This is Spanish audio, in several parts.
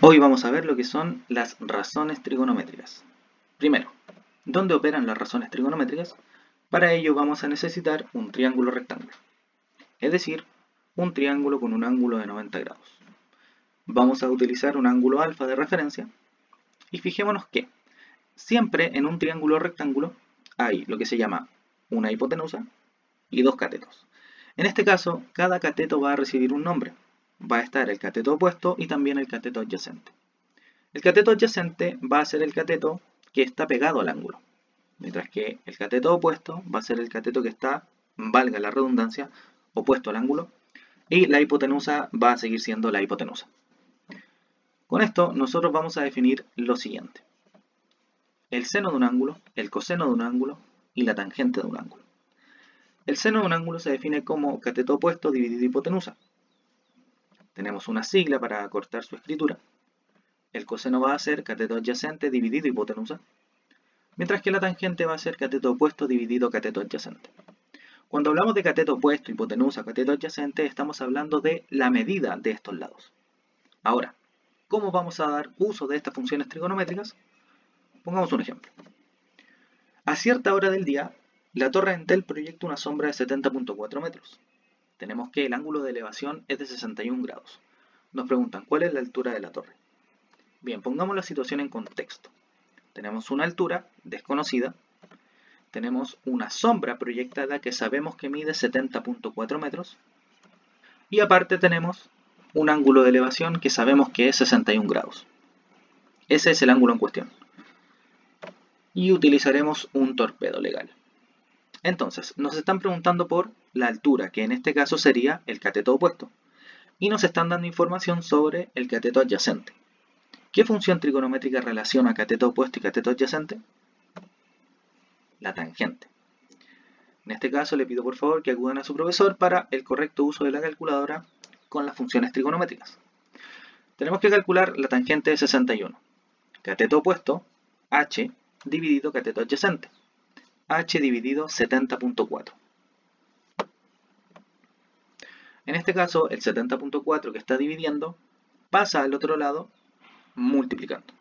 Hoy vamos a ver lo que son las razones trigonométricas. Primero, ¿dónde operan las razones trigonométricas? Para ello vamos a necesitar un triángulo rectángulo, es decir, un triángulo con un ángulo de 90 grados. Vamos a utilizar un ángulo alfa de referencia y fijémonos que siempre en un triángulo rectángulo hay lo que se llama una hipotenusa y dos catetos. En este caso, cada cateto va a recibir un nombre. Va a estar el cateto opuesto y también el cateto adyacente. El cateto adyacente va a ser el cateto que está pegado al ángulo, mientras que el cateto opuesto va a ser el cateto que está, valga la redundancia, opuesto al ángulo, y la hipotenusa va a seguir siendo la hipotenusa. Con esto nosotros vamos a definir lo siguiente: el seno de un ángulo, el coseno de un ángulo y la tangente de un ángulo. El seno de un ángulo se define como cateto opuesto dividido hipotenusa. Tenemos una sigla para acortar su escritura. El coseno va a ser cateto adyacente dividido hipotenusa, mientras que la tangente va a ser cateto opuesto dividido cateto adyacente. Cuando hablamos de cateto opuesto, hipotenusa, cateto adyacente, estamos hablando de la medida de estos lados. Ahora, ¿cómo vamos a dar uso de estas funciones trigonométricas? Pongamos un ejemplo. A cierta hora del día, la torre Entel proyecta una sombra de 70.4 metros. Tenemos que el ángulo de elevación es de 61 grados. Nos preguntan, ¿cuál es la altura de la torre? Bien, pongamos la situación en contexto. Tenemos una altura desconocida, tenemos una sombra proyectada que sabemos que mide 70.4 metros, y aparte tenemos un ángulo de elevación que sabemos que es 61 grados. Ese es el ángulo en cuestión. Y utilizaremos un torpedo legal. Entonces, nos están preguntando por la altura, que en este caso sería el cateto opuesto, y nos están dando información sobre el cateto adyacente. ¿Qué función trigonométrica relaciona cateto opuesto y cateto adyacente? La tangente. En este caso le pido por favor que acudan a su profesor para el correcto uso de la calculadora con las funciones trigonométricas. Tenemos que calcular la tangente de 61. Cateto opuesto, h, dividido cateto adyacente. H dividido 70.4. En este caso, el 70.4 que está dividiendo pasa al otro lado multiplicando.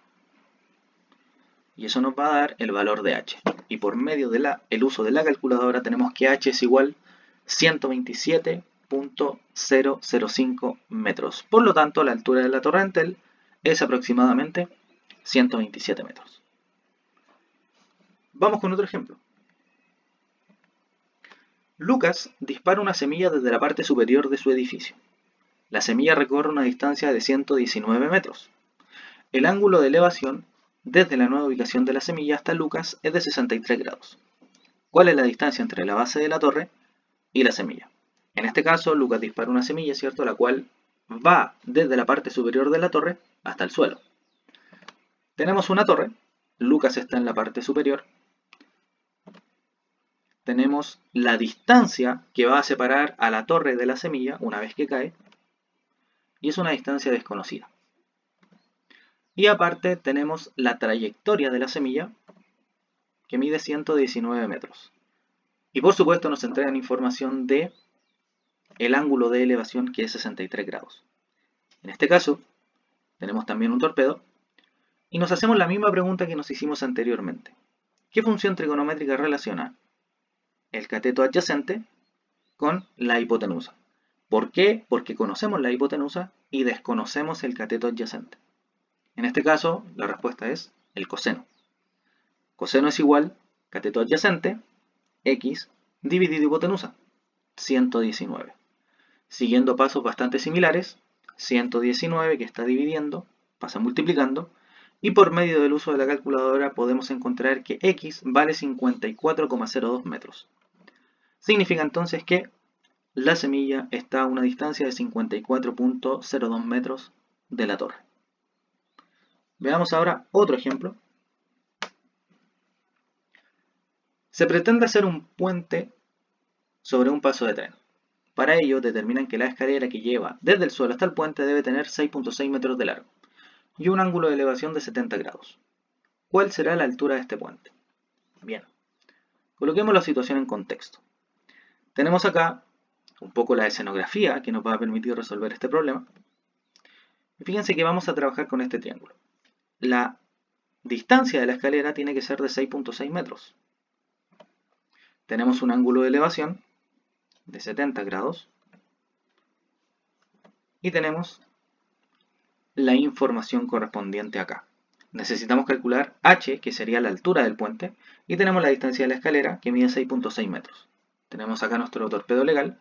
Y eso nos va a dar el valor de h. Y por medio del uso de la calculadora tenemos que h es igual a 127.005 metros. Por lo tanto, la altura de la torre Entel es aproximadamente 127 metros. Vamos con otro ejemplo. Lucas dispara una semilla desde la parte superior de su edificio. La semilla recorre una distancia de 119 metros. El ángulo de elevación desde la nueva ubicación de la semilla hasta Lucas es de 63 grados. ¿Cuál es la distancia entre la base de la torre y la semilla? En este caso, Lucas dispara una semilla, ¿cierto?, la cual va desde la parte superior de la torre hasta el suelo. Tenemos una torre, Lucas está en la parte superior. Tenemos la distancia que va a separar a la torre de la semilla una vez que cae, y es una distancia desconocida. Y aparte tenemos la trayectoria de la semilla, que mide 119 metros. Y por supuesto nos entregan información de el ángulo de elevación, que es 63 grados. En este caso, tenemos también un torpedo, y nos hacemos la misma pregunta que nos hicimos anteriormente. ¿Qué función trigonométrica relaciona el cateto adyacente con la hipotenusa? ¿Por qué? Porque conocemos la hipotenusa y desconocemos el cateto adyacente. En este caso, la respuesta es el coseno. Coseno es igual cateto adyacente, x, dividido hipotenusa, 119. Siguiendo pasos bastante similares, 119 que está dividiendo, pasa multiplicando, y por medio del uso de la calculadora podemos encontrar que x vale 54,02 metros. Significa entonces que la semilla está a una distancia de 54,02 metros de la torre. Veamos ahora otro ejemplo. Se pretende hacer un puente sobre un paso de tren. Para ello determinan que la escalera que lleva desde el suelo hasta el puente debe tener 6.6 metros de largo y un ángulo de elevación de 70 grados. ¿Cuál será la altura de este puente? Bien, coloquemos la situación en contexto. Tenemos acá un poco la escenografía que nos va a permitir resolver este problema. Y fíjense que vamos a trabajar con este triángulo. La distancia de la escalera tiene que ser de 6.6 metros. Tenemos un ángulo de elevación de 70 grados. Y tenemos la información correspondiente acá. Necesitamos calcular h, que sería la altura del puente, y tenemos la distancia de la escalera, que mide 6.6 metros. Tenemos acá nuestro torpedo legal.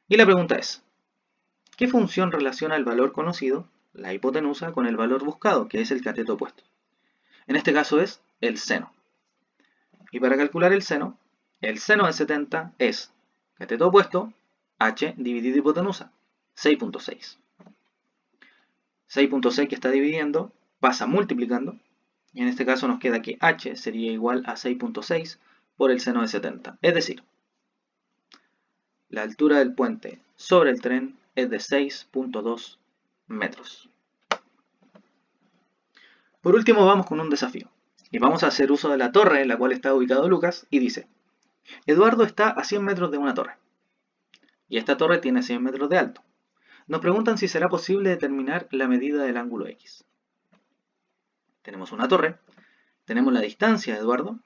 Y la pregunta es, ¿qué función relaciona el valor conocido, la hipotenusa, con el valor buscado, que es el cateto opuesto? En este caso es el seno. Y para calcular el seno de 70 es cateto opuesto, h dividido hipotenusa, 6.6. 6.6 que está dividiendo pasa multiplicando, y en este caso nos queda que h sería igual a 6.6 por el seno de 70. Es decir, la altura del puente sobre el tren es de 6.2 metros. Por último vamos con un desafío, y vamos a hacer uso de la torre en la cual está ubicado Lucas, y dice, Eduardo está a 100 metros de una torre, y esta torre tiene 100 metros de alto. Nos preguntan si será posible determinar la medida del ángulo X. Tenemos una torre, tenemos la distancia de Eduardo,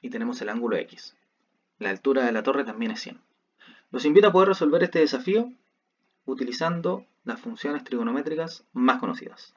y tenemos el ángulo X. La altura de la torre también es 100. Los invito a poder resolver este desafío utilizando las funciones trigonométricas más conocidas.